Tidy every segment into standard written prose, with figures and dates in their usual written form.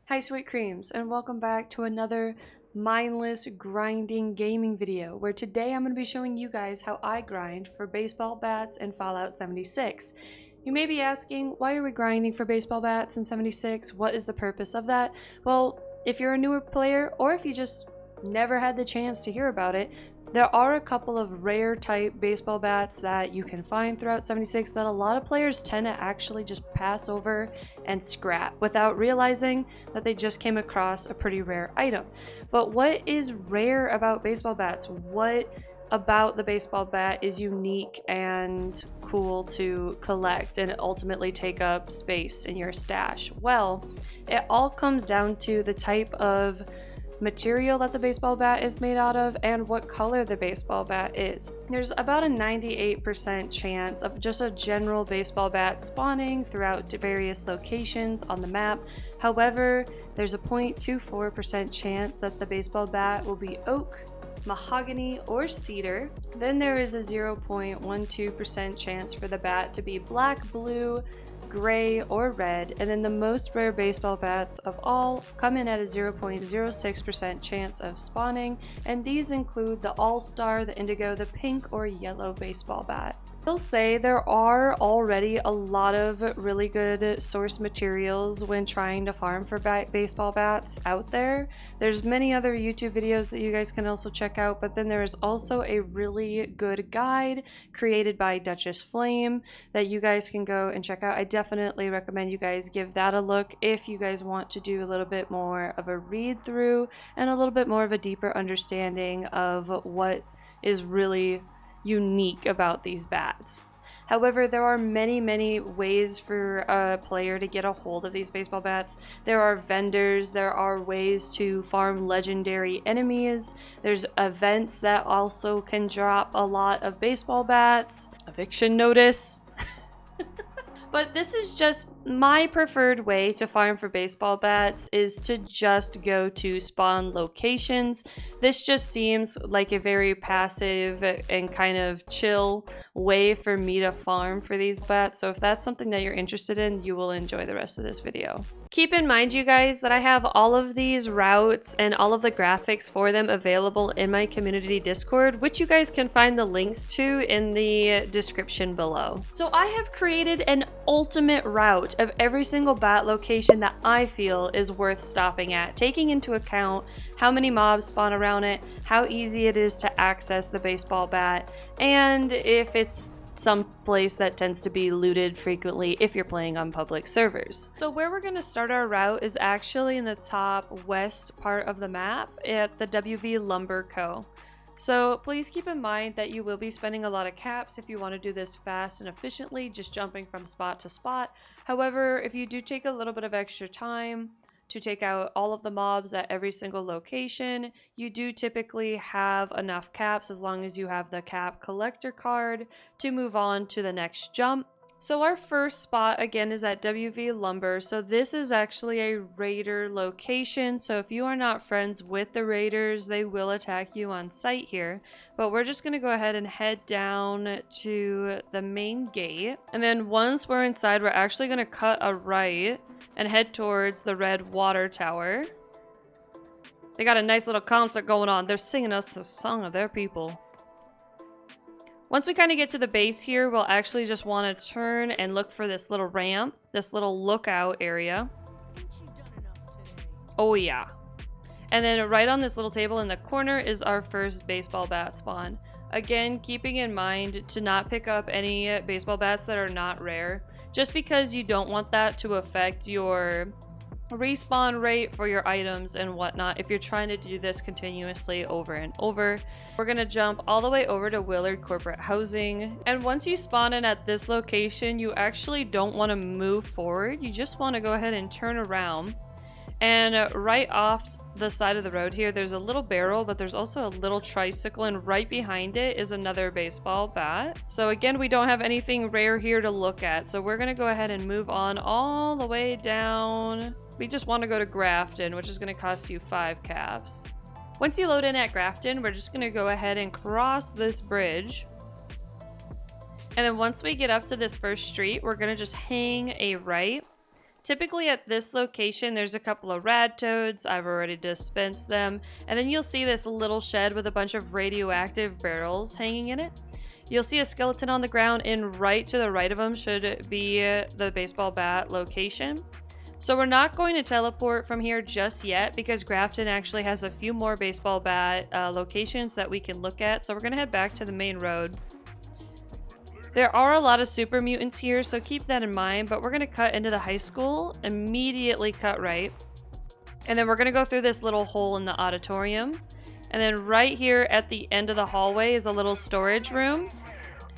Hi Sweet Creams, and welcome back to another mindless grinding gaming video, where today I'm going to be showing you guys how I grind for baseball bats in Fallout 76. You may be asking, why are we grinding for baseball bats in 76? What is the purpose of that? Well, if you're a newer player, or if you just never had the chance to hear about it, there are a couple of rare type baseball bats that you can find throughout 76 that a lot of players tend to actually just pass over and scrap without realizing that they just came across a pretty rare item. But what is rare about baseball bats? What about the baseball bat is unique and cool to collect and ultimately take up space in your stash? Well, it all comes down to the type of material that the baseball bat is made out of and what color the baseball bat is. There's about a 98% chance of just a general baseball bat spawning throughout various locations on the map. However, there's a 0.24% chance that the baseball bat will be oak, mahogany, or cedar. Then there is a 0.12% chance for the bat to be black, blue, gray, or red, and then the most rare baseball bats of all come in at a 0.06% chance of spawning, and these include the All-Star, the Indigo, the pink or yellow baseball bat. I'll say there are already a lot of really good source materials when trying to farm for baseball bats out there. There's many other YouTube videos that you guys can also check out, but then there is also a really good guide created by Duchess Flame that you guys can go and check out. I definitely recommend you guys give that a look if you guys want to do a little bit more of a read through and a little bit more of a deeper understanding of what is really unique about these bats. However, there are many ways for a player to get a hold of these baseball bats. There are vendors, there are ways to farm legendary enemies, there's events that also can drop a lot of baseball bats, eviction notice. But this is just my preferred way to farm for baseball bats, is to just go to spawn locations. This just seems like a very passive and kind of chill way for me to farm for these bats. So if that's something that you're interested in, you will enjoy the rest of this video. Keep in mind, you guys, that I have all of these routes and all of the graphics for them available in my community Discord, which you guys can find the links to in the description below. So I have created an ultimate route of every single bat location that I feel is worth stopping at, taking into account how many mobs spawn around it, how easy it is to access the baseball bat, and if it's some place that tends to be looted frequently if you're playing on public servers. So where we're going to start our route is actually in the top west part of the map at the WV Lumber Co. So please keep in mind that you will be spending a lot of caps if you want to do this fast and efficiently, just jumping from spot to spot. However, if you do take a little bit of extra time to take out all of the mobs at every single location, you do typically have enough caps as long as you have the cap collector card to move on to the next jump. So our first spot again is at WV Lumber. So this is actually a raider location. So if you are not friends with the raiders, they will attack you on sight here. But we're just going to go ahead and head down to the main gate. And then once we're inside, we're actually going to cut a right and head towards the red water tower. They got a nice little concert going on. They're singing us the song of their people. Once we kind of get to the base here, we'll actually just want to turn and look for this little ramp, this little lookout area. Oh yeah. And then right on this little table in the corner is our first baseball bat spawn. Again, keeping in mind to not pick up any baseball bats that are not rare, just because you don't want that to affect your respawn rate for your items and whatnot if you're trying to do this continuously over and over. We're gonna jump all the way over to Willard Corporate Housing, and once you spawn in at this location, you actually don't want to move forward. You just want to go ahead and turn around, and right off the side of the road here, there's a little barrel, but there's also a little tricycle, and right behind it is another baseball bat. So again, we don't have anything rare here to look at, so we're gonna go ahead and move on all the way down. We just want to go to Grafton, which is going to cost you 5 caps. Once you load in at Grafton, we're just going to go ahead and cross this bridge. And then once we get up to this first street, we're going to just hang a right typically at this location, there's a couple of rad toads. I've already dispensed them. And then you'll see this little shed with a bunch of radioactive barrels hanging in it. You'll see a skeleton on the ground, and right to the right of them should be the baseball bat location. So we're not going to teleport from here just yet because Grafton actually has a few more baseball bat locations that we can look at. So we're going to head back to the main road. There are a lot of super mutants here, so keep that in mind, but we're going to cut into the high school, immediately cut right. And then we're going to go through this little hole in the auditorium. And then right here at the end of the hallway is a little storage room.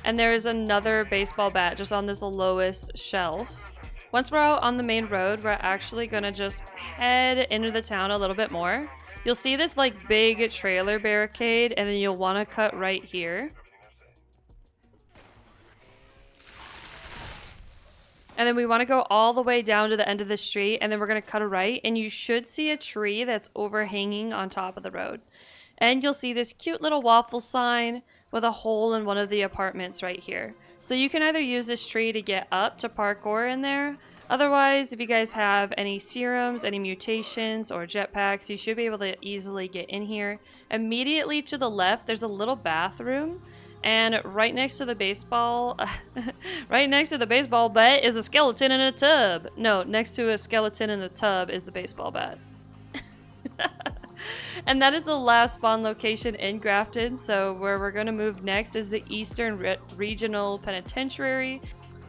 And there is another baseball bat just on this lowest shelf. Once we're out on the main road, we're actually going to just head into the town a little bit more. You'll see this like big trailer barricade, and then you'll want to cut right here. And then we want to go all the way down to the end of the street, and then we're going to cut a right, and you should see a tree that's overhanging on top of the road. And you'll see this cute little waffle sign with a hole in one of the apartments right here. So you can either use this tree to get up to parkour in there. Otherwise, if you guys have any serums, any mutations, or jetpacks, you should be able to easily get in here. Immediately to the left, there's a little bathroom. And right next to the baseball, bat is a skeleton in a tub. No, next to a skeleton in the tub is the baseball bat. And that is the last spawn location in Grafton. So where we're going to move next is the Eastern Regional Penitentiary.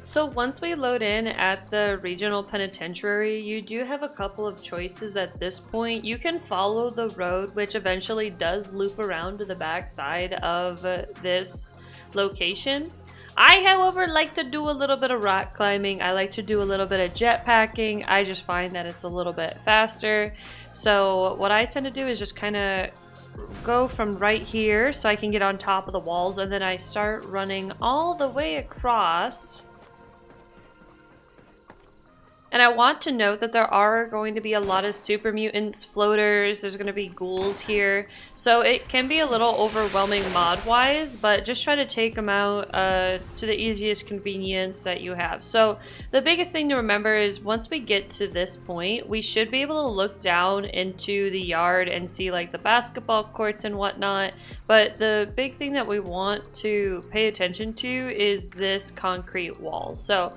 So once we load in at the Regional Penitentiary, you do have a couple of choices at this point. You can follow the road, which eventually does loop around to the back side of this location. I, however, like to do a little bit of rock climbing. I like to do a little bit of jetpacking. I just find that it's a little bit faster. So what I tend to do is just kind of go from right here so I can get on top of the walls, and then I start running all the way across. And I want to note that there are going to be a lot of super mutants, floaters, there's going to be ghouls here. So it can be a little overwhelming mod-wise, but just try to take them out to the easiest convenience that you have. So the biggest thing to remember is once we get to this point, we should be able to look down into the yard and see like the basketball courts and whatnot. But the big thing that we want to pay attention to is this concrete wall. So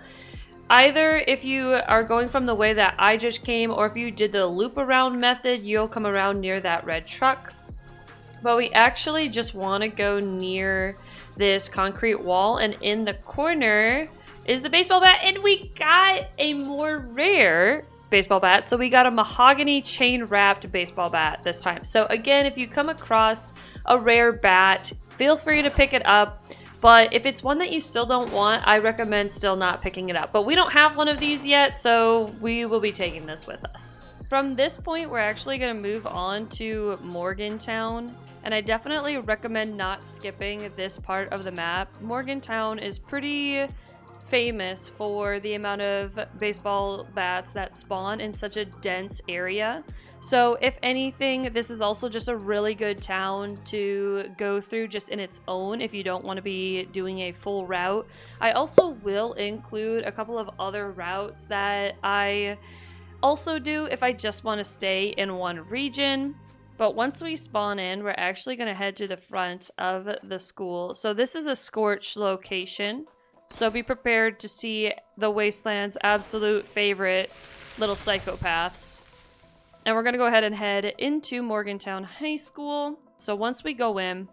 either if you are going from the way that I just came, or if you did the loop around method, you'll come around near that red truck. But we actually just want to go near this concrete wall, and in the corner is the baseball bat, and we got a more rare baseball bat. So we got a mahogany chain wrapped baseball bat this time. So again, if you come across a rare bat, feel free to pick it up. But if it's one that you still don't want, I recommend still not picking it up. But we don't have one of these yet, so we will be taking this with us. From this point, we're actually going to move on to Morgantown. And I definitely recommend not skipping this part of the map. Morgantown is pretty famous for the amount of baseball bats that spawn in such a dense area. So if anything, this is also just a really good town to go through just in its own if you don't want to be doing a full route. I also will include a couple of other routes that I also do if I just want to stay in one region. But once we spawn in, we're actually going to head to the front of the school. So this is a Scorch location. So be prepared to see the Wasteland's absolute favorite little psychopaths. And we're going to go ahead and head into Morgantown High School. So once we go in,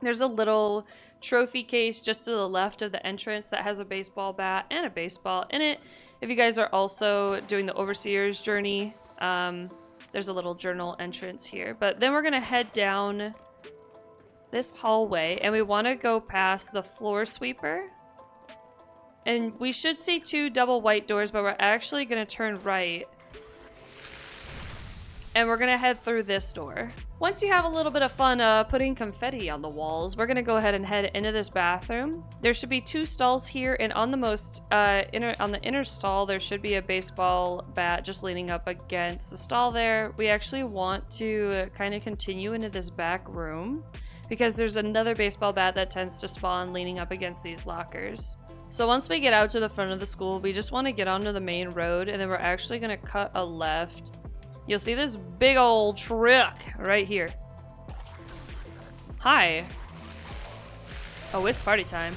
there's a little trophy case just to the left of the entrance that has a baseball bat and a baseball in it. If you guys are also doing the Overseer's journey, there's a little journal entrance here. But then we're going to head down this hallway, and we want to go past the floor sweeper. And we should see two double white doors, but we're actually going to turn right. And we're going to head through this door. Once you have a little bit of fun putting confetti on the walls, we're going to go ahead and head into this bathroom. There should be two stalls here, and on the inner stall, there should be a baseball bat just leaning up against the stall there. We actually want to kind of continue into this back room because there's another baseball bat that tends to spawn leaning up against these lockers. So once we get out to the front of the school, we just want to get onto the main road, and then we're actually going to cut a left. You'll see this big old truck right here. Hi. Oh, it's party time.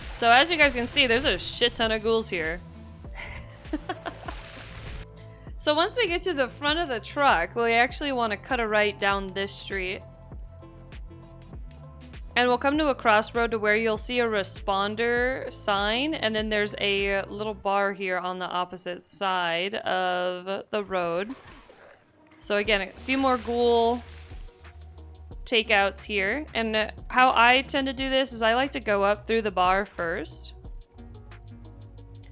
So as you guys can see, there's a shit ton of ghouls here. So once we get to the front of the truck, we actually want to cut a right down this street. And we'll come to a crossroad to where you'll see a responder sign, and then there's a little bar here on the opposite side of the road. So again, a few more ghoul takeouts here. And how I tend to do this is I like to go up through the bar first.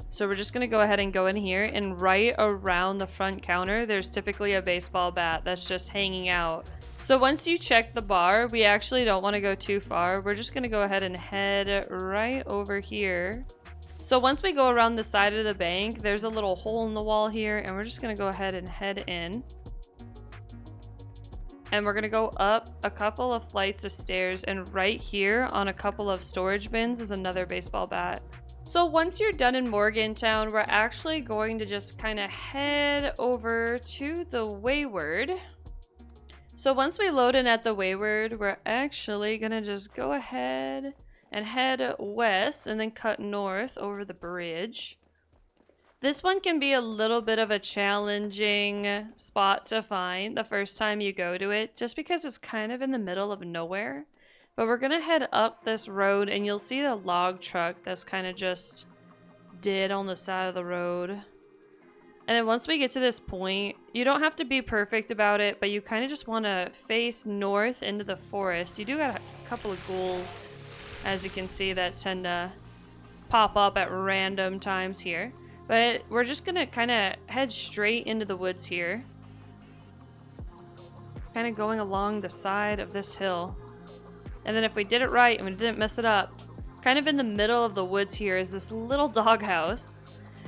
So we're just going to go ahead and go in here, and right around the front counter, there's typically a baseball bat that's just hanging out. So once you check the bar, we actually don't want to go too far. We're just going to go ahead and head right over here. So once we go around the side of the bank, there's a little hole in the wall here, and we're just going to go ahead and head in. And we're going to go up a couple of flights of stairs, and right here on a couple of storage bins is another baseball bat. So once you're done in Morgantown, we're actually going to just kind of head over to the Wayward. So once we load in at the Wayward, we're actually going to just go ahead and head west and then cut north over the bridge. This one can be a little bit of a challenging spot to find the first time you go to it, just because it's kind of in the middle of nowhere. But we're gonna head up this road, and you'll see the log truck that's kind of just dead on the side of the road. And then once we get to this point, you don't have to be perfect about it, but you kind of just want to face north into the forest. You do got a couple of ghouls, as you can see, that tend to pop up at random times here. But we're just gonna kind of head straight into the woods here. Kind of going along the side of this hill. And then if we did it right and we didn't mess it up, kind of in the middle of the woods here is this little doghouse.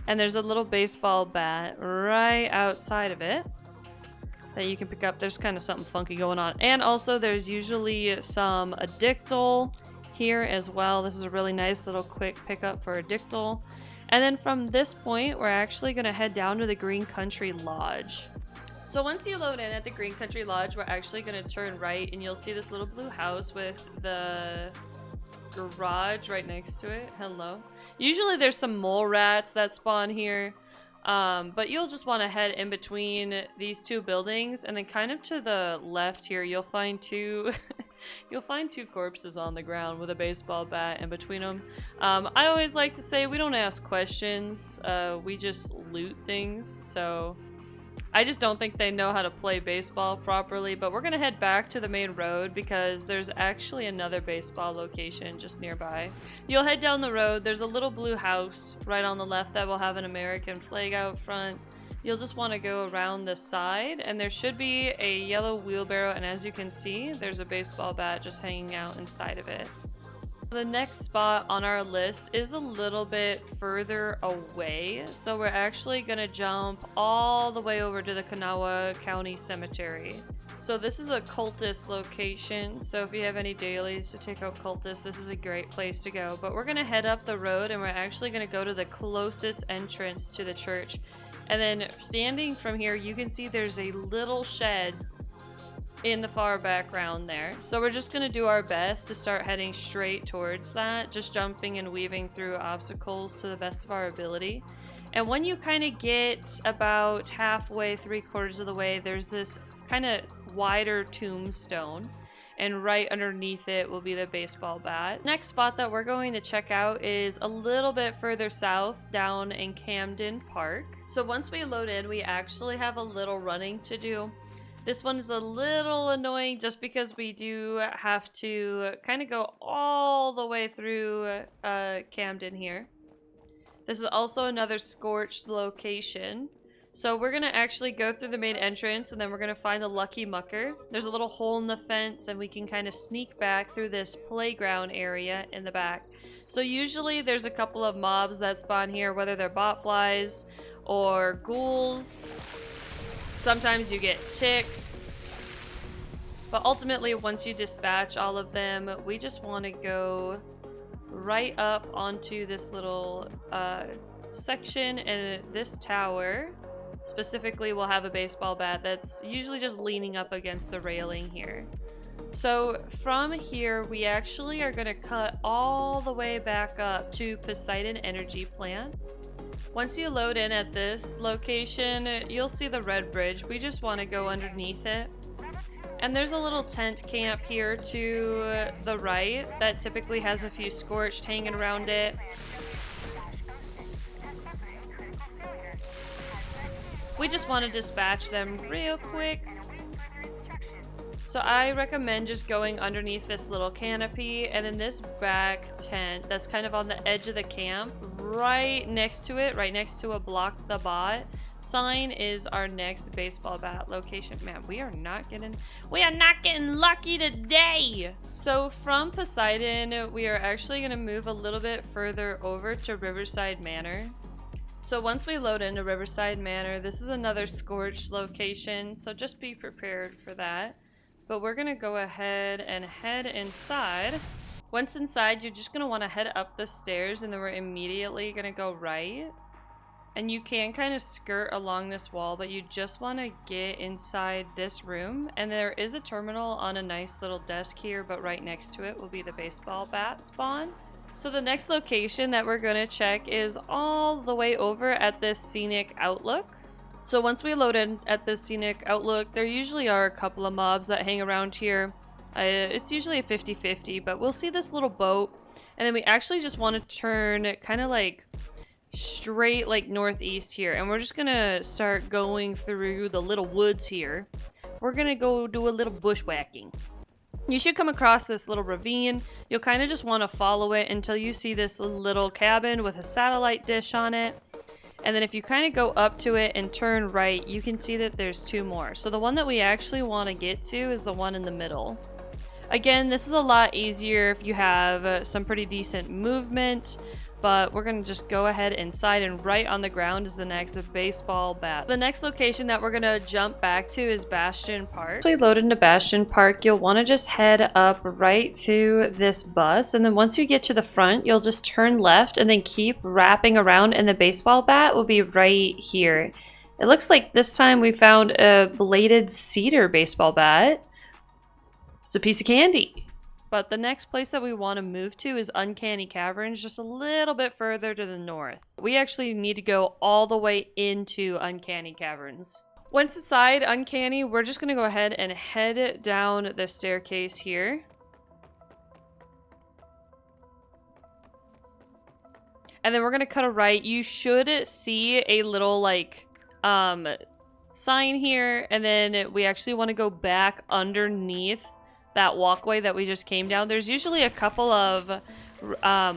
And there's a little baseball bat right outside of it that you can pick up. There's kind of something funky going on. And also there's usually some Addictol here as well. This is a really nice little quick pickup for Addictol. And then from this point, we're actually going to head down to the Green Country Lodge. So once you load in at the Green Country Lodge, we're actually going to turn right, and you'll see this little blue house with the garage right next to it. Hello. Usually there's some mole rats that spawn here, but you'll just want to head in between these two buildings, and then kind of to the left here, you'll find two you'll find two corpses on the ground with a baseball bat in between them. I always like to say we don't ask questions, we just loot things, so I just don't think they know how to play baseball properly. But we're gonna head back to the main road because there's actually another baseball location just nearby. You'll head down the road, there's a little blue house right on the left that will have an American flag out front. You'll just want to go around the side, and there should be a yellow wheelbarrow, and as you can see, there's a baseball bat just hanging out inside of it. The next spot on our list is a little bit further away, so we're actually going to jump all the way over to the Kanawha County Cemetery. So this is a cultist location, so if you have any dailies to take out cultists, this is a great place to go. But we're going to head up the road, and we're actually going to go to the closest entrance to the church. And then standing from here, you can see there's a little shed in the far background there. So we're just going to do our best to start heading straight towards that, just jumping and weaving through obstacles to the best of our ability. And when you kind of get about halfway, 3/4 of the way, there's this kind of wider tombstone, and right underneath it will be the baseball bat. Next spot that we're going to check out is a little bit further south down in Camden Park. So once we load in, we actually have a little running to do. This one is a little annoying just because we do have to kind of go all the way through Camden here. This is also another scorched location. So we're going to actually go through the main entrance, and then we're going to find the Lucky Mucker. There's a little hole in the fence, and we can kind of sneak back through this playground area in the back. So usually there's a couple of mobs that spawn here, whether they're botflies or ghouls. Sometimes you get ticks. But ultimately, once you dispatch all of them, we just want to go right up onto this little section, and this tower specifically will have a baseball bat that's usually just leaning up against the railing here. So from here, we actually are going to cut all the way back up to Poseidon Energy Plant. Once you load in at this location, you'll see the red bridge. We just want to go underneath it. And there's a little tent camp here to the right that typically has a few scorched hanging around it. We just want to dispatch them real quick. So I recommend just going underneath this little canopy, and then this back tent that's kind of on the edge of the camp, right next to it, right next to a block the bot sign, is our next baseball bat location. Man, we are not getting lucky today. So from Poseidon, we are actually going to move a little bit further over to Riverside Manor. So once we load into Riverside Manor, this is another scorched location, so just be prepared for that. But we're gonna go ahead and head inside. Once inside, you're just gonna want to head up the stairs, and then we're immediately gonna go right. And you can kind of skirt along this wall, but you just want to get inside this room. And there is a terminal on a nice little desk here, but right next to it will be the baseball bat spawn. So the next location that we're gonna check is all the way over at this Scenic Outlook. So once we load in at the Scenic Outlook, there usually are a couple of mobs that hang around here. It's usually a 50-50, but we'll see this little boat, and then we actually just want to turn kind of like straight like northeast here, and we're just gonna start going through the little woods here. We're gonna go do a little bushwhacking. You should come across this little ravine. You'll kind of just want to follow it until you see this little cabin with a satellite dish on it. And then if you kind of go up to it and turn right, you can see that there's two more. So the one that we actually want to get to is the one in the middle. Again, this is a lot easier if you have some pretty decent movement, but we're going to just go ahead inside, and right on the ground is the next baseball bat. The next location that we're going to jump back to is Bastion Park. Once we load into Bastion Park, you'll want to just head up right to this bus, and then once you get to the front, you'll just turn left and then keep wrapping around, and the baseball bat will be right here. It looks like this time we found a bladed cedar baseball bat. It's a piece of candy. But the next place that we want to move to is Uncanny Caverns, just a little bit further to the north. We actually need to go all the way into Uncanny Caverns. Once inside Uncanny, we're just going to go ahead and head down the staircase here. And then we're going to cut a right. You should see a little like sign here, and then we actually want to go back underneath that walkway that we just came down. There's usually a couple of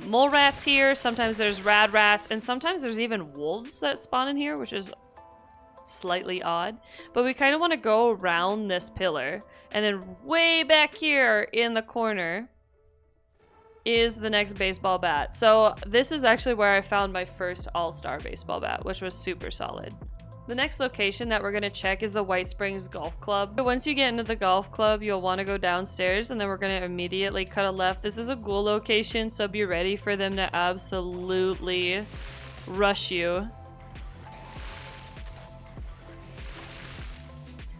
mole rats here. Sometimes there's rad rats, and sometimes there's even wolves that spawn in here, which is slightly odd. But we kind of want to go around this pillar, and then way back here in the corner is the next baseball bat. So this is actually where I found my first all-star baseball bat, which was super solid. The next location that we're going to check is the White Springs Golf Club. So once you get into the golf club, you'll want to go downstairs, and then we're going to immediately cut a left. This is a ghoul location, so be ready for them to absolutely rush you.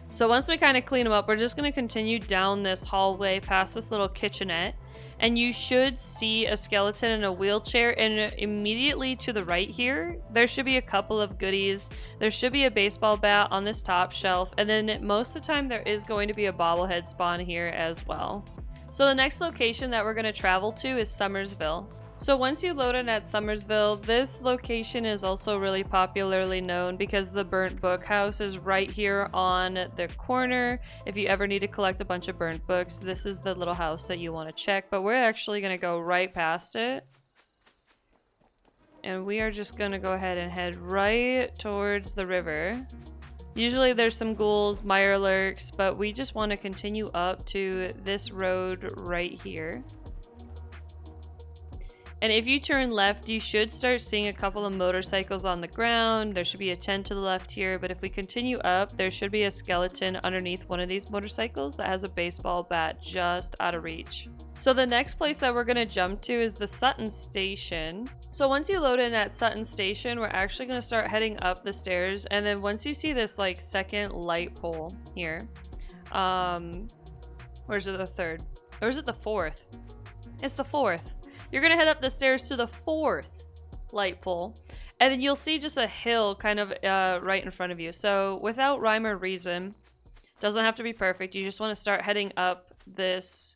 So once we kind of clean them up, we're just going to continue down this hallway past this little kitchenette. And you should see a skeleton in a wheelchair, and immediately to the right here, there should be a couple of goodies. There should be a baseball bat on this top shelf, and then most of the time there is going to be a bobblehead spawn here as well. So the next location that we're going to travel to is Summersville. So once you load in at Summersville, this location is also really popularly known because the Burnt Book House is right here on the corner. If you ever need to collect a bunch of burnt books, this is the little house that you want to check, but we're actually going to go right past it. And we are just going to go ahead and head right towards the river. Usually there's some ghouls, mirelurks, but we just want to continue up to this road right here. And if you turn left, you should start seeing a couple of motorcycles on the ground. There should be a tent to the left here, but if we continue up, there should be a skeleton underneath one of these motorcycles that has a baseball bat just out of reach. So the next place that we're gonna jump to is the Sutton Station. So once you load in at Sutton Station, we're actually gonna start heading up the stairs, and then once you see this like second light pole here, where's it, the third? Or is it the fourth? It's the fourth. You're gonna head up the stairs to the fourth light pole, and then you'll see just a hill kind of right in front of you. So without rhyme or reason, doesn't have to be perfect. You just want to start heading up this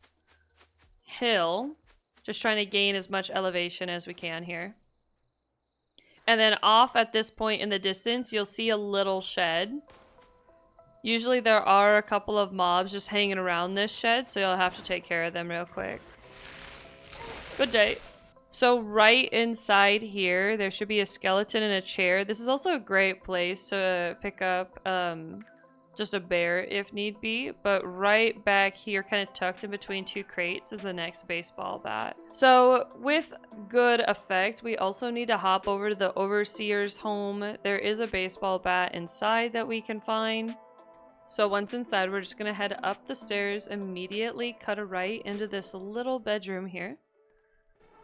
hill, just trying to gain as much elevation as we can here. And then off at this point in the distance, you'll see a little shed. Usually there are a couple of mobs just hanging around this shed, so you'll have to take care of them real quick. Good day. So right inside here, there should be a skeleton and a chair. This is also a great place to pick up just a bear if need be. But right back here, kind of tucked in between two crates, is the next baseball bat. So with good effect, we also need to hop over to the overseer's home. There is a baseball bat inside that we can find. So once inside, we're just going to head up the stairs, immediately cut a right into this little bedroom here.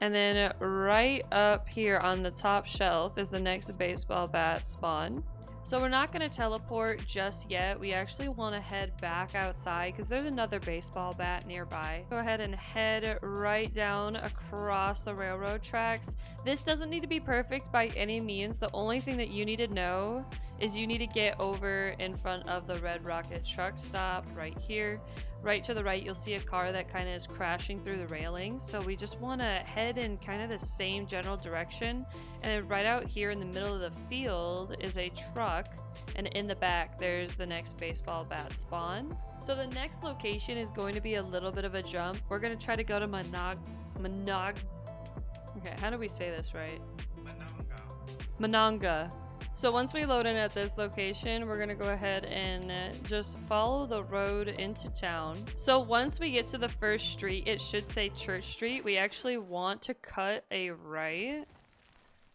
And then right up here on the top shelf is the next baseball bat spawn. So we're not going to teleport just yet. We actually want to head back outside because there's another baseball bat nearby. Go ahead and head right down across the railroad tracks. This doesn't need to be perfect by any means. The only thing that you need to know is you need to get over in front of the Red Rocket truck stop right here. Right to the right, you'll see a car that kind of is crashing through the railings. So we just want to head in kind of the same general direction. And then right out here in the middle of the field is a truck. And in the back, there's the next baseball bat spawn. So the next location is going to be a little bit of a jump. We're going to try to go to Okay, how do we say this right? Monongah. So once we load in at this location, we're gonna go ahead and just follow the road into town. So once we get to the first street, it should say Church Street. We actually want to cut a right.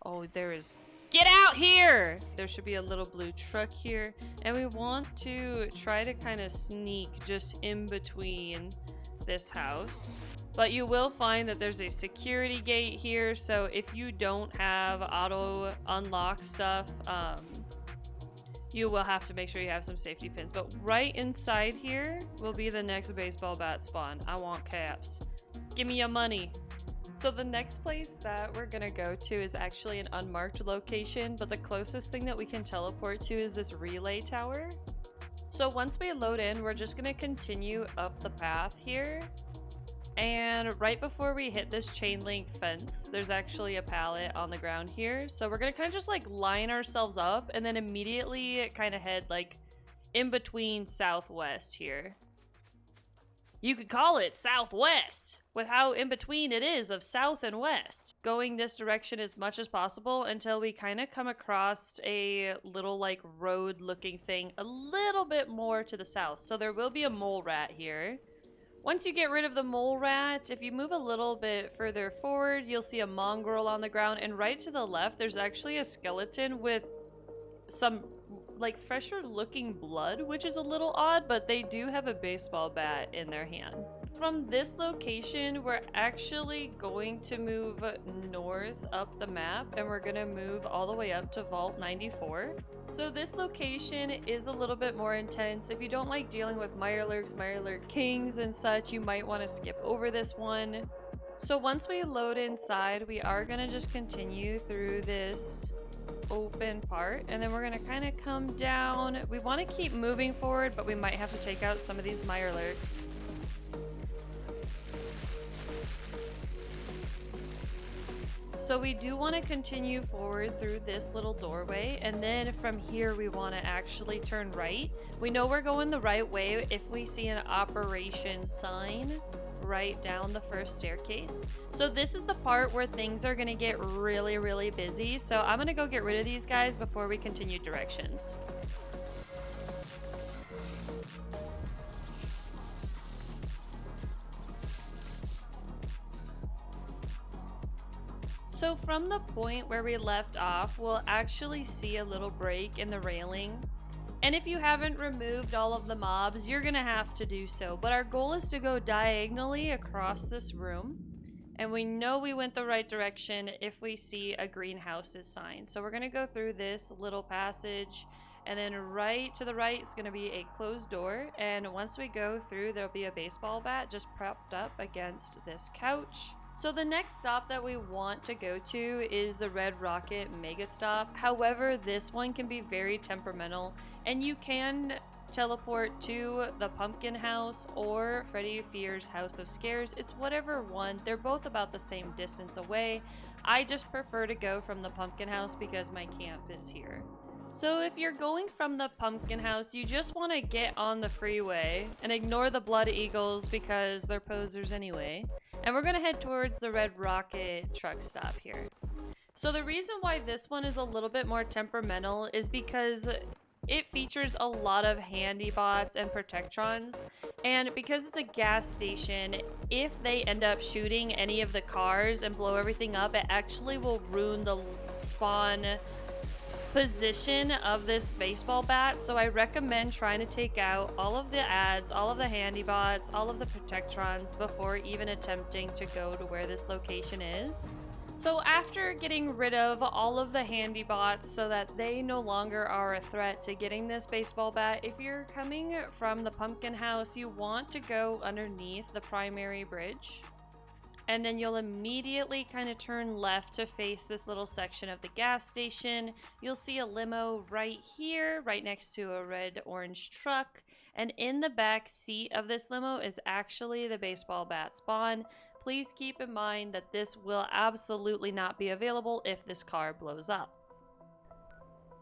Oh, there is... Get out here! There should be a little blue truck here. And we want to try to kind of sneak just in between this house. But you will find that there's a security gate here, so if you don't have auto unlock stuff, you will have to make sure you have some safety pins. But right inside here will be the next baseball bat spawn. I want caps. Give me your money. So the next place that we're gonna go to is actually an unmarked location, but the closest thing that we can teleport to is this relay tower. So once we load in, we're just gonna continue up the path here. And right before we hit this chain link fence, there's actually a pallet on the ground here. So we're gonna kind of just like line ourselves up and then immediately kind of head like in between southwest here. You could call it southwest with how in between it is of south and west. Going this direction as much as possible until we kind of come across a little like road looking thing a little bit more to the south. So there will be a mole rat here. Once you get rid of the mole rat, if you move a little bit further forward, you'll see a mongrel on the ground, and right to the left, there's actually a skeleton with some like fresher looking blood, which is a little odd, but they do have a baseball bat in their hand. From this location, we're actually going to move north up the map, and we're gonna move all the way up to Vault 94. So this location is a little bit more intense. If you don't like dealing with Mirelurks, Mirelurk Kings and such, you might want to skip over this one. So once we load inside, we are gonna just continue through this open part, and then we're gonna kind of come down. We want to keep moving forward, but we might have to take out some of these Mirelurks. So we do want to continue forward through this little doorway, and then from here we want to actually turn right. We know we're going the right way if we see an operation sign right down the first staircase. So this is the part where things are going to get really, really busy. So I'm going to go get rid of these guys before we continue directions. So from the point where we left off, we'll actually see a little break in the railing. And if you haven't removed all of the mobs, you're gonna have to do so. But our goal is to go diagonally across this room. And we know we went the right direction if we see a greenhouses sign. So we're gonna go through this little passage, and then right to the right is gonna be a closed door. And once we go through, there'll be a baseball bat just propped up against this couch. So the next stop that we want to go to is the Red Rocket Mega Stop. However, this one can be very temperamental, and you can teleport to the Pumpkin House or Freddy Fear's House of Scares. It's whatever one. They're both about the same distance away. I just prefer to go from the Pumpkin House because my camp is here. So if you're going from the Pumpkin House, you just want to get on the freeway and ignore the Blood Eagles because they're posers anyway. And we're going to head towards the Red Rocket truck stop here. So the reason why this one is a little bit more temperamental is because it features a lot of handy bots and protectrons, and because it's a gas station, if they end up shooting any of the cars and blow everything up, it actually will ruin the spawn position of this baseball bat. So I recommend trying to take out all of the ads, all of the handy bots, all of the protectrons before even attempting to go to where this location is. So after getting rid of all of the handy bots so that they no longer are a threat to getting this baseball bat, if you're coming from the Pumpkin House, you want to go underneath the primary bridge. And then you'll immediately kind of turn left to face this little section of the gas station. You'll see a limo right here, right next to a red-orange truck. And in the back seat of this limo is actually the baseball bat spawn. Please keep in mind that this will absolutely not be available if this car blows up.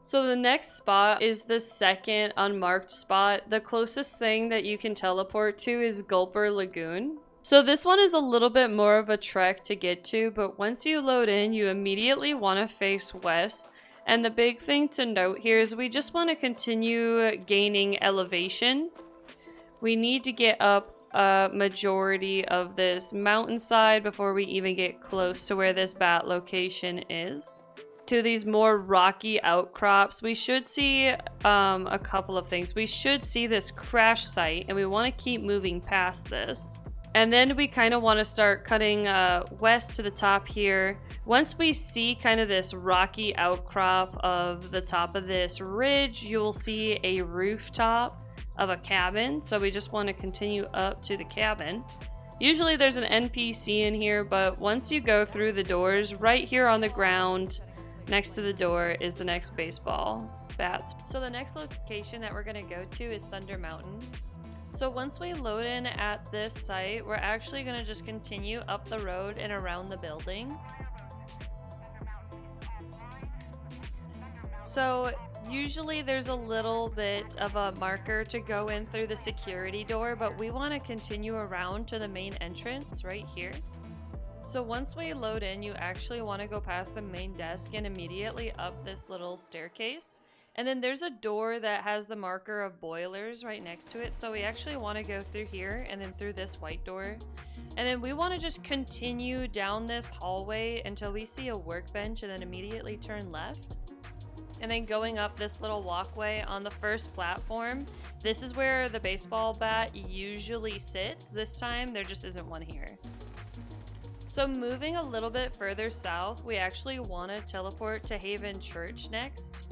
So the next spot is the second unmarked spot. The closest thing that you can teleport to is Gulper Lagoon. So this one is a little bit more of a trek to get to, but once you load in, you immediately want to face west. And the big thing to note here is we just want to continue gaining elevation. We need to get up a majority of this mountainside before we even get close to where this bat location is. To these more rocky outcrops, we should see a couple of things. We should see this crash site, and we want to keep moving past this. And then we kind of want to start cutting west to the top here. Once we see kind of this rocky outcrop of the top of this ridge, you'll see a rooftop of a cabin. So we just want to continue up to the cabin. Usually there's an NPC in here, but once you go through the doors, right here on the ground next to the door is the next baseball bats. So the next location that we're going to go to is Thunder Mountain. So once we load in at this site, we're actually going to just continue up the road and around the building. So usually there's a little bit of a marker to go in through the security door, but we want to continue around to the main entrance right here. So once we load in, you actually want to go past the main desk and immediately up this little staircase. And then there's a door that has the marker of boilers right next to it. So we actually want to go through here and then through this white door. And then we want to just continue down this hallway until we see a workbench and then immediately turn left. And then going up this little walkway on the first platform, this is where the baseball bat usually sits. This time there just isn't one here. So moving a little bit further south, we actually want to teleport to Haven Church next.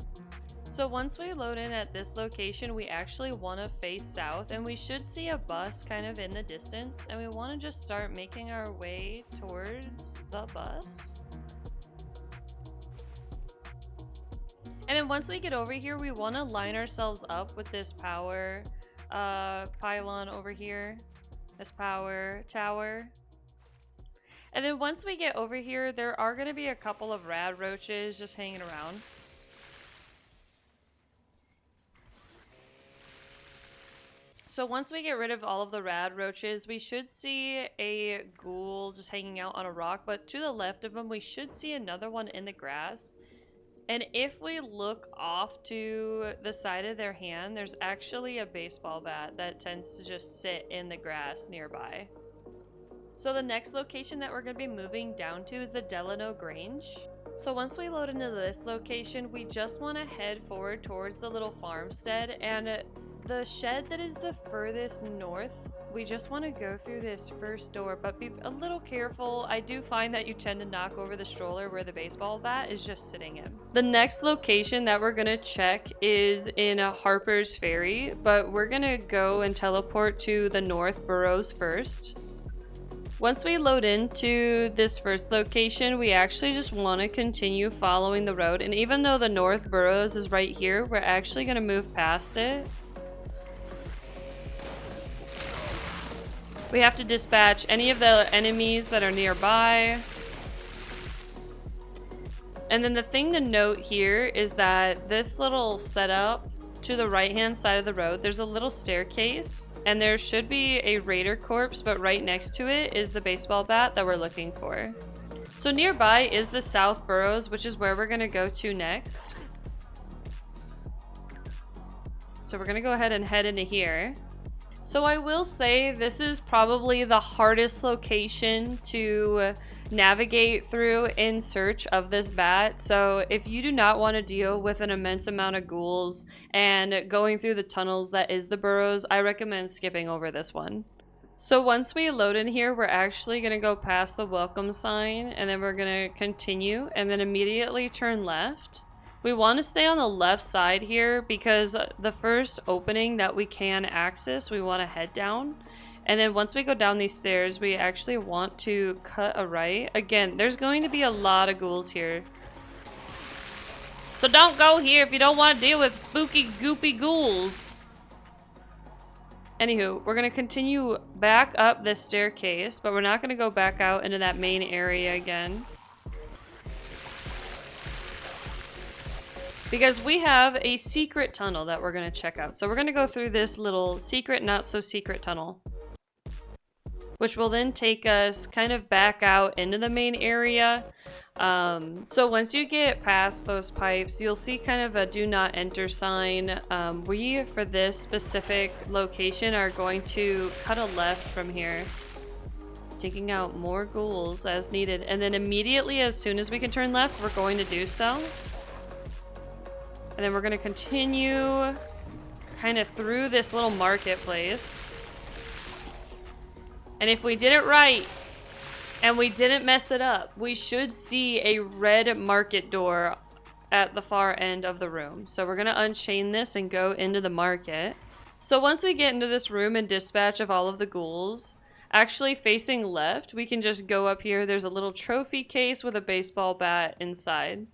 So once we load in at this location, we actually want to face south, and we should see a bus kind of in the distance, and we want to just start making our way towards the bus. And then once we get over here, we want to line ourselves up with this power pylon over here, this power tower. And then once we get over here, there are going to be a couple of rad roaches just hanging around. So once we get rid of all of the rad roaches, we should see a ghoul just hanging out on a rock, but to the left of them, we should see another one in the grass. And if we look off to the side of their hand, there's actually a baseball bat that tends to just sit in the grass nearby. So the next location that we're going to be moving down to is the Delano Grange. So once we load into this location, we just want to head forward towards the little farmstead, and the shed that is the furthest north, we just want to go through this first door, but be a little careful. I do find that you tend to knock over the stroller where the baseball bat is just sitting in. The next location that we're going to check is in Harper's Ferry, but we're going to go and teleport to the North Burrows first. Once we load into this first location, we actually just want to continue following the road. And even though the North Burrows is right here, we're actually going to move past it. We have to dispatch any of the enemies that are nearby. And then the thing to note here is that this little setup to the right-hand side of the road, there's a little staircase, and there should be a raider corpse, but right next to it is the baseball bat that we're looking for. So nearby is the South Burrows, which is where we're going to go to next. So we're going to go ahead and head into here. So I will say this is probably the hardest location to navigate through in search of this bat. So if you do not want to deal with an immense amount of ghouls and going through the tunnels that is the Burrows, I recommend skipping over this one. So once we load in here, we're actually going to go past the welcome sign, and then we're going to continue and then immediately turn left. We want to stay on the left side here because the first opening that we can access, we want to head down. And then once we go down these stairs, we actually want to cut a right. Again, there's going to be a lot of ghouls here. So don't go here if you don't want to deal with spooky, goopy ghouls. Anywho, we're going to continue back up this staircase, but we're not going to go back out into that main area again. Because we have a secret tunnel that we're going to check out. So we're going to go through this little secret, not so secret tunnel, which will then take us kind of back out into the main area. So once you get past those pipes, you'll see kind of a do not enter sign. We, for this specific location, are going to cut a left from here, taking out more ghouls as needed. And then immediately, as soon as we can turn left, we're going to do so. And then we're going to continue kind of through this little marketplace. And if we did it right and we didn't mess it up, we should see a red market door at the far end of the room. So we're going to unchain this and go into the market. So once we get into this room and dispatch of all of the ghouls, actually facing left, we can just go up here. There's a little trophy case with a baseball bat inside.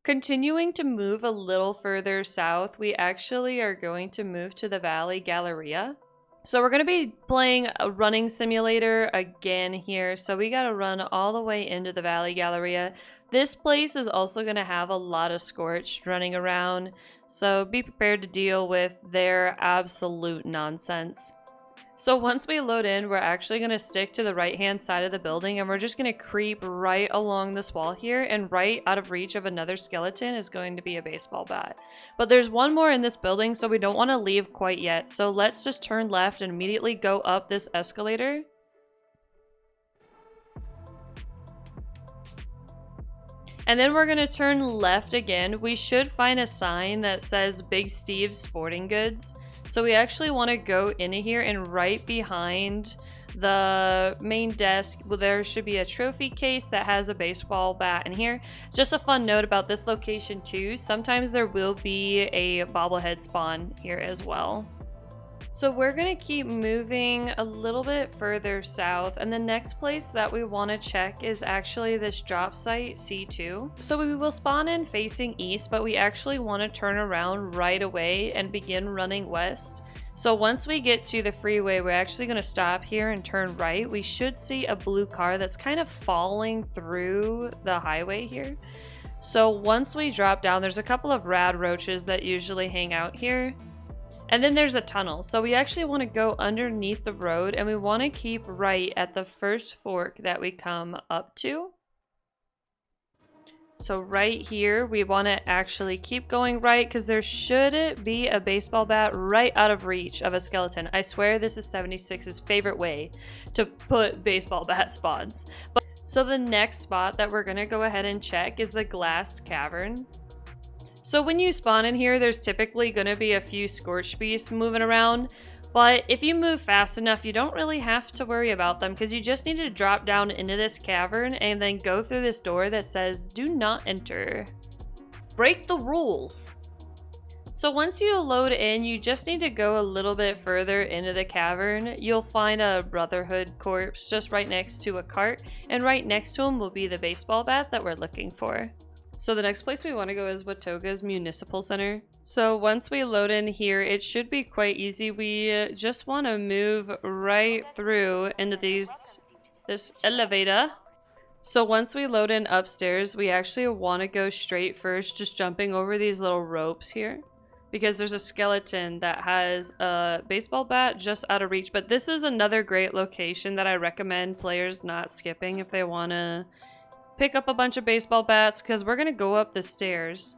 Continuing to move a little further south, we actually are going to move to the Valley Galleria. So we're going to be playing a running simulator again here. So we got to run all the way into the Valley Galleria. This place is also going to have a lot of Scorched running around. So be prepared to deal with their absolute nonsense. So once we load in, we're actually going to stick to the right-hand side of the building, and we're just going to creep right along this wall here, and right out of reach of another skeleton is going to be a baseball bat. But there's one more in this building, so we don't want to leave quite yet. So let's just turn left and immediately go up this escalator. And then we're going to turn left again. We should find a sign that says Big Steve's Sporting Goods. So we actually want to go into here, and right behind the main desk, well, there should be a trophy case that has a baseball bat in here. Just a fun note about this location too, sometimes there will be a bobblehead spawn here as well. So we're going to keep moving a little bit further south, and the next place that we want to check is actually this drop site C2. So we will spawn in facing east, but we actually want to turn around right away and begin running west. So once we get to the freeway, we're actually going to stop here and turn right. We should see a blue car that's kind of falling through the highway here. So once we drop down, there's a couple of rad roaches that usually hang out here. And then there's a tunnel. So we actually want to go underneath the road, and we want to keep right at the first fork that we come up to. So right here, we want to actually keep going right because there should be a baseball bat right out of reach of a skeleton. I swear this is 76's favorite way to put baseball bat spawns. So the next spot that we're going to go ahead and check is the glassed cavern. So when you spawn in here, there's typically going to be a few scorched beasts moving around. But if you move fast enough, you don't really have to worry about them because you just need to drop down into this cavern and then go through this door that says, "Do not enter." Break the rules. So once you load in, you just need to go a little bit further into the cavern. You'll find a Brotherhood corpse just right next to a cart, and right next to him will be the baseball bat that we're looking for. So the next place we want to go is Watoga's Municipal Center. So once we load in here, it should be quite easy. We just want to move right through into this elevator. So once we load in upstairs, we actually want to go straight first, just jumping over these little ropes here. Because there's a skeleton that has a baseball bat just out of reach. But this is another great location that I recommend players not skipping if they want to pick up a bunch of baseball bats, because we're going to go up the stairs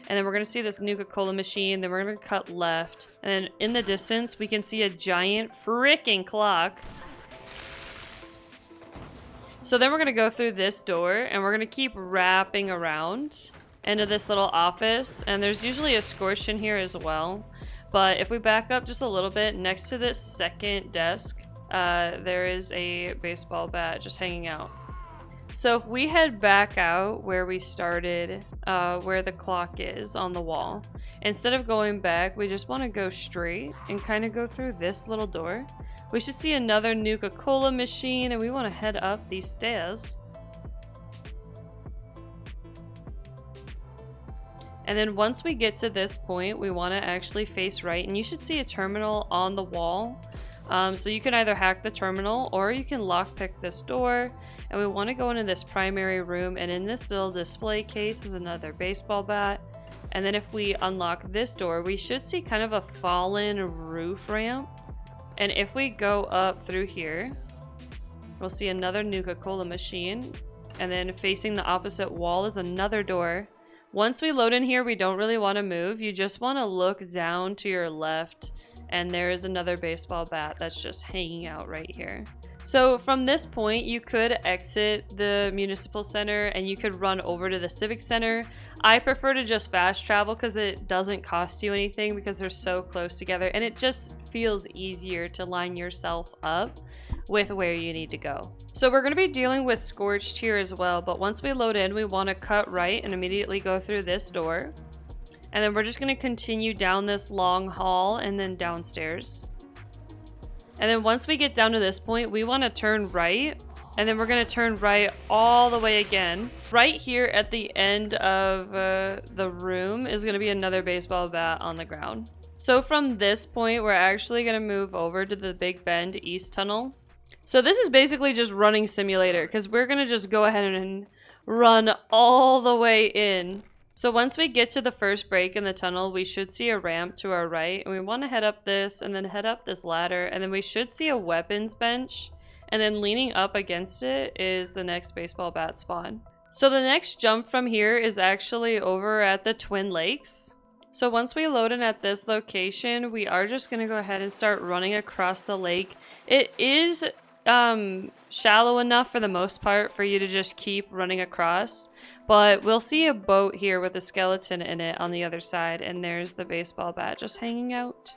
and then we're going to see this Nuka-Cola machine, then we're going to cut left, and then in the distance we can see a giant freaking clock. So then we're going to go through this door and we're going to keep wrapping around into this little office, and there's usually a scorch in here as well. But if we back up just a little bit, next to this second desk, there is a baseball bat just hanging out. So if we head back out where we started, where the clock is on the wall, instead of going back, we just want to go straight and kind of go through this little door. We should see another Nuka-Cola machine, and we want to head up these stairs. And then once we get to this point, we want to actually face right, and you should see a terminal on the wall. So you can either hack the terminal or you can lockpick this door. And we want to go into this primary room, and in this little display case is another baseball bat. And then if we unlock this door, we should see kind of a fallen roof ramp. And if we go up through here, we'll see another Nuka-Cola machine. And then facing the opposite wall is another door. Once we load in here, we don't really want to move. You just want to look down to your left, and there is another baseball bat that's just hanging out right here. So from this point, you could exit the Municipal Center and you could run over to the Civic Center. I prefer to just fast travel because it doesn't cost you anything because they're so close together, and it just feels easier to line yourself up with where you need to go. So we're going to be dealing with Scorched here as well, but once we load in, we want to cut right and immediately go through this door. And then we're just going to continue down this long hall and then downstairs. And then once we get down to this point, we want to turn right, and then we're going to turn right all the way again. Right here at the end of the room is going to be another baseball bat on the ground. So from this point, we're actually going to move over to the Big Bend East Tunnel. So this is basically just running simulator, because we're going to just go ahead and run all the way in. So once we get to the first break in the tunnel, we should see a ramp to our right, and we want to head up this and then head up this ladder, and then we should see a weapons bench, and then leaning up against it is the next baseball bat spawn. So the next jump from here is actually over at the Twin Lakes. So once we load in at this location, we are just going to go ahead and start running across the lake. It is shallow enough for the most part for you to just keep running across. But we'll see a boat here with a skeleton in it on the other side, and there's the baseball bat just hanging out.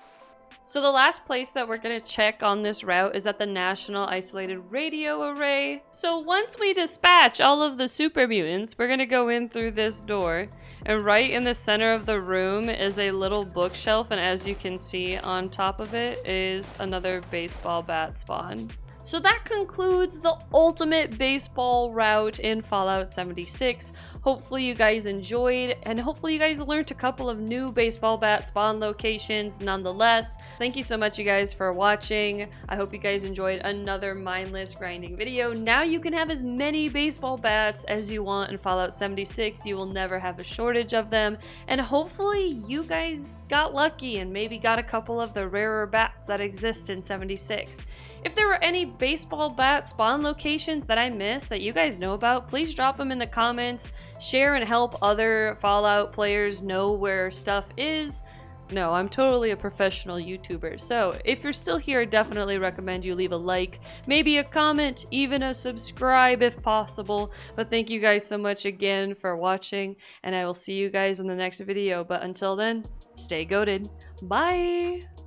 So the last place that we're going to check on this route is at the National Isolated Radio Array. So once we dispatch all of the super mutants, we're going to go in through this door. And right in the center of the room is a little bookshelf, and as you can see on top of it is another baseball bat spawn. So that concludes the ultimate baseball route in Fallout 76. Hopefully you guys enjoyed, and hopefully you guys learned a couple of new baseball bat spawn locations nonetheless. Thank you so much, you guys, for watching. I hope you guys enjoyed another mindless grinding video. Now you can have as many baseball bats as you want in Fallout 76. You will never have a shortage of them, and hopefully you guys got lucky and maybe got a couple of the rarer bats that exist in 76. If there were any baseball bat spawn locations that I missed that you guys know about, please drop them in the comments. Share and help other Fallout players know where stuff is. No, I'm totally a professional YouTuber, so if you're still here, I definitely recommend you leave a like, maybe a comment, even a subscribe if possible. But thank you guys so much again for watching, and I will see you guys in the next video. But until then, stay goated. Bye!